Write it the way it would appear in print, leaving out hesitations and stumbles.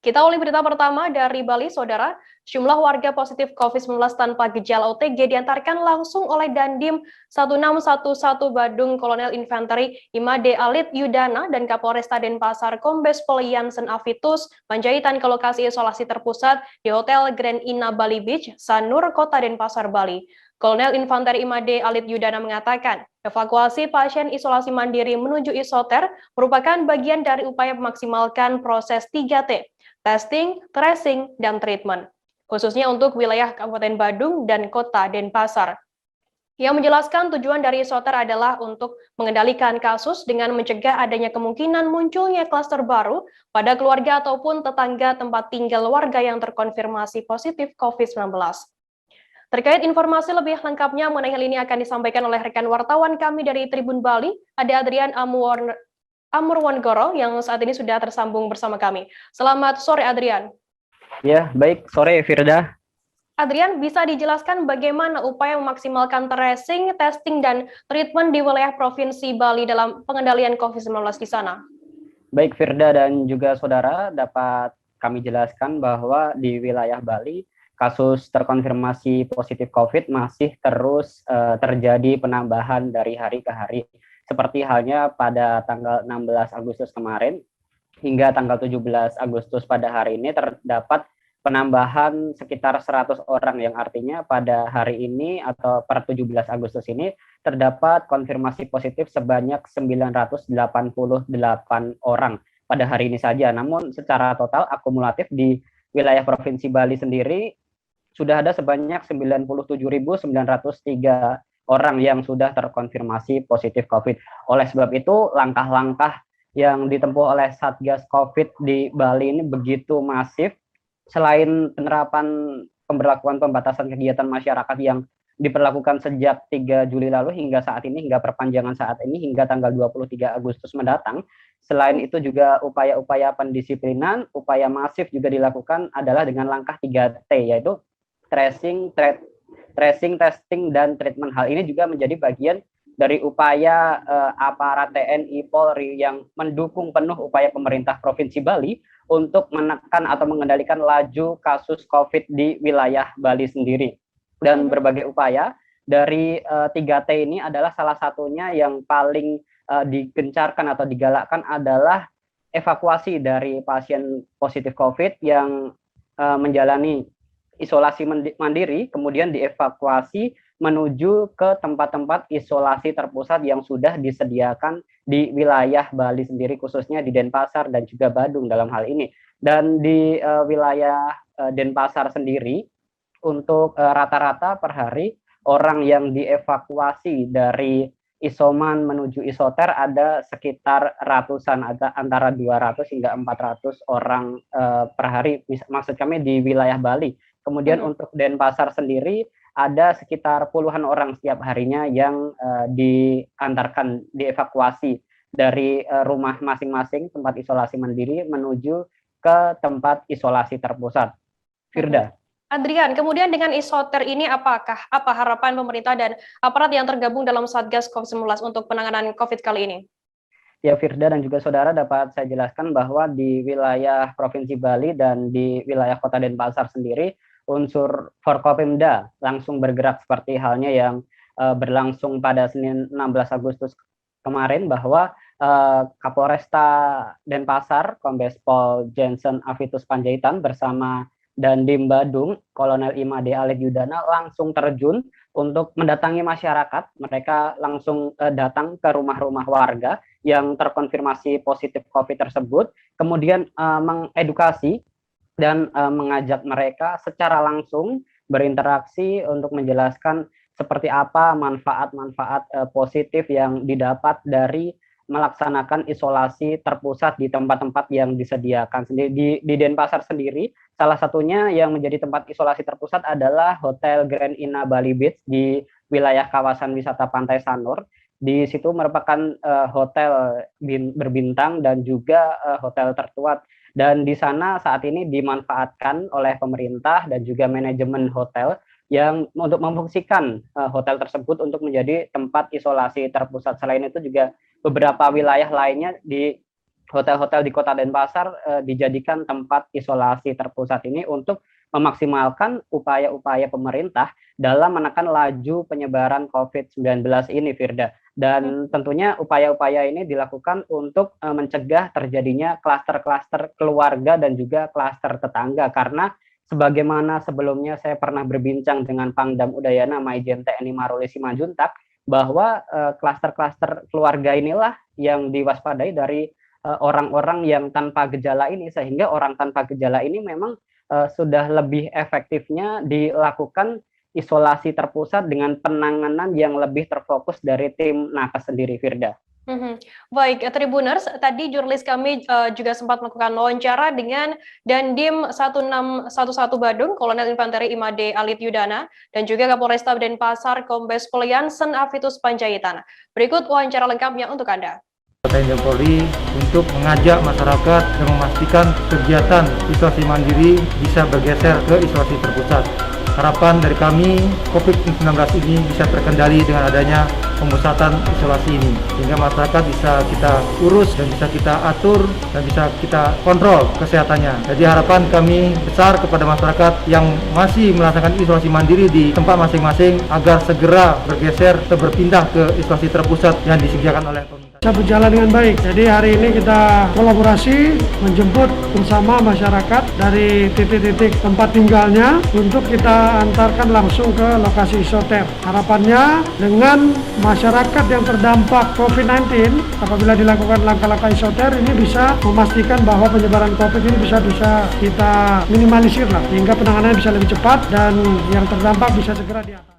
Kita awali berita pertama dari Bali, Saudara. Jumlah warga positif COVID-19 tanpa gejala OTG diantarkan langsung oleh Dandim 1611 Badung Kolonel Infanteri Imade Alit Yudana dan Kapolresta Denpasar Kombes Pol Jansen Avitus Panjaitan ke lokasi isolasi terpusat di Hotel Grand Ina Bali Beach, Sanur, Kota Denpasar, Bali. Kolonel Infanteri Imade Alit Yudana mengatakan, evakuasi pasien isolasi mandiri menuju isoter merupakan bagian dari upaya memaksimalkan proses 3T, testing, tracing, dan treatment, khususnya untuk wilayah Kabupaten Badung dan Kota Denpasar. Yang menjelaskan tujuan dari isoter adalah untuk mengendalikan kasus dengan mencegah adanya kemungkinan munculnya klaster baru pada keluarga ataupun tetangga tempat tinggal warga yang terkonfirmasi positif COVID-19. Terkait informasi lebih lengkapnya mengenai hal ini akan disampaikan oleh rekan wartawan kami dari Tribun Bali, ada Adrian Amurwongoro yang saat ini sudah tersambung bersama kami. Selamat sore, Adrian. Ya, baik. Sore, Firda. Adrian, bisa dijelaskan bagaimana upaya memaksimalkan tracing, testing, dan treatment di wilayah Provinsi Bali dalam pengendalian COVID-19 di sana? Baik, Firda dan juga saudara, dapat kami jelaskan bahwa di wilayah Bali, kasus terkonfirmasi positif COVID masih terus terjadi penambahan dari hari ke hari. Seperti halnya pada tanggal 16 Agustus kemarin, hingga tanggal 17 Agustus pada hari ini terdapat penambahan sekitar 100 orang, yang artinya pada hari ini atau per 17 Agustus ini terdapat konfirmasi positif sebanyak 988 orang pada hari ini saja. Namun secara total akumulatif di wilayah Provinsi Bali sendiri sudah ada sebanyak 97.903 orang yang sudah terkonfirmasi positif COVID. Oleh sebab itu, langkah-langkah yang ditempuh oleh Satgas COVID di Bali ini begitu masif. Selain penerapan pemberlakuan pembatasan kegiatan masyarakat yang diperlakukan sejak 3 Juli lalu hingga saat ini, hingga perpanjangan saat ini hingga tanggal 23 Agustus mendatang. Selain itu juga upaya-upaya pendisiplinan, upaya masif juga dilakukan adalah dengan langkah 3T, yaitu tracing, testing, dan treatment. Hal ini juga menjadi bagian dari upaya aparat TNI Polri yang mendukung penuh upaya pemerintah Provinsi Bali untuk menekan atau mengendalikan laju kasus COVID di wilayah Bali sendiri. Dan berbagai upaya dari 3T ini adalah salah satunya yang paling digencarkan atau digalakkan adalah evakuasi dari pasien positif COVID yang menjalani isolasi mandiri, kemudian dievakuasi menuju ke tempat-tempat isolasi terpusat yang sudah disediakan di wilayah Bali sendiri, khususnya di Denpasar dan juga Badung dalam hal ini. Dan di wilayah Denpasar sendiri, untuk rata-rata per hari orang yang dievakuasi dari isoman menuju isoter ada sekitar ratusan, antara 200 hingga 400 orang per hari, maksud kami di wilayah Bali. Kemudian untuk Denpasar sendiri ada sekitar puluhan orang setiap harinya yang diantarkan, dievakuasi dari rumah masing-masing tempat isolasi mandiri menuju ke tempat isolasi terpusat. Firda. Adrian, kemudian dengan isoter ini apa harapan pemerintah dan aparat yang tergabung dalam Satgas COVID-19 untuk penanganan COVID kali ini? Ya, Firda dan juga saudara, dapat saya jelaskan bahwa di wilayah Provinsi Bali dan di wilayah Kota Denpasar sendiri, unsur Forkopimda langsung bergerak seperti halnya yang berlangsung pada Senin 16 Agustus kemarin, bahwa Kapolresta Denpasar Kombes Pol Jansen Avitus Panjaitan bersama Dandim Badung Kolonel Imade Alit Yudana langsung terjun untuk mendatangi masyarakat. Mereka langsung datang ke rumah-rumah warga yang terkonfirmasi positif COVID tersebut, kemudian mengedukasi dan mengajak mereka secara langsung berinteraksi untuk menjelaskan seperti apa manfaat-manfaat positif yang didapat dari melaksanakan isolasi terpusat di tempat-tempat yang disediakan. Di Denpasar sendiri, salah satunya yang menjadi tempat isolasi terpusat adalah Hotel Grand Ina Bali Beach di wilayah kawasan wisata Pantai Sanur. Di situ merupakan hotel berbintang dan juga hotel tertua. Dan di sana saat ini dimanfaatkan oleh pemerintah dan juga manajemen hotel yang untuk memfungsikan hotel tersebut untuk menjadi tempat isolasi terpusat. Selain itu juga beberapa wilayah lainnya di hotel-hotel di Kota Denpasar dijadikan tempat isolasi terpusat ini untuk memaksimalkan upaya-upaya pemerintah dalam menekan laju penyebaran COVID-19 ini, Firda. Dan tentunya upaya-upaya ini dilakukan untuk mencegah terjadinya klaster-klaster keluarga dan juga klaster tetangga, karena sebagaimana sebelumnya saya pernah berbincang dengan Pangdam Udayana Maijen TNI Maruli Simanjuntak, bahwa klaster-klaster keluarga inilah yang diwaspadai dari orang-orang yang tanpa gejala ini, sehingga orang tanpa gejala ini memang sudah lebih efektifnya dilakukan isolasi terpusat dengan penanganan yang lebih terfokus dari tim nakes sendiri, Firda. Baik, Tribuners, tadi jurnalis kami juga sempat melakukan wawancara dengan Dandim 1611 Badung, Kolonel Infanteri Imade Alit Yudana, dan juga Kapolresta Denpasar Kombes Pol Jansen Afitus Panjaitan. Berikut wawancara lengkapnya untuk Anda. TNI dan Polri untuk mengajak masyarakat dan memastikan kegiatan isolasi mandiri bisa bergeser ke isolasi terpusat. Harapan dari kami, COVID-19 ini bisa terkendali dengan adanya pemusatan isolasi ini, sehingga masyarakat bisa kita urus dan bisa kita atur dan bisa kita kontrol kesehatannya. Jadi harapan kami besar kepada masyarakat yang masih melaksanakan isolasi mandiri di tempat masing-masing agar segera bergeser atau berpindah ke isolasi terpusat yang disediakan oleh pemerintah. Bisa berjalan dengan baik. Jadi hari ini kita kolaborasi menjemput bersama masyarakat dari titik-titik tempat tinggalnya untuk kita antarkan langsung ke lokasi isoter. Harapannya dengan masyarakat yang terdampak COVID-19 apabila dilakukan langkah-langkah isoter ini bisa memastikan bahwa penyebaran COVID ini bisa kita minimalisir lah, sehingga penanganannya bisa lebih cepat dan yang terdampak bisa segera diatasi.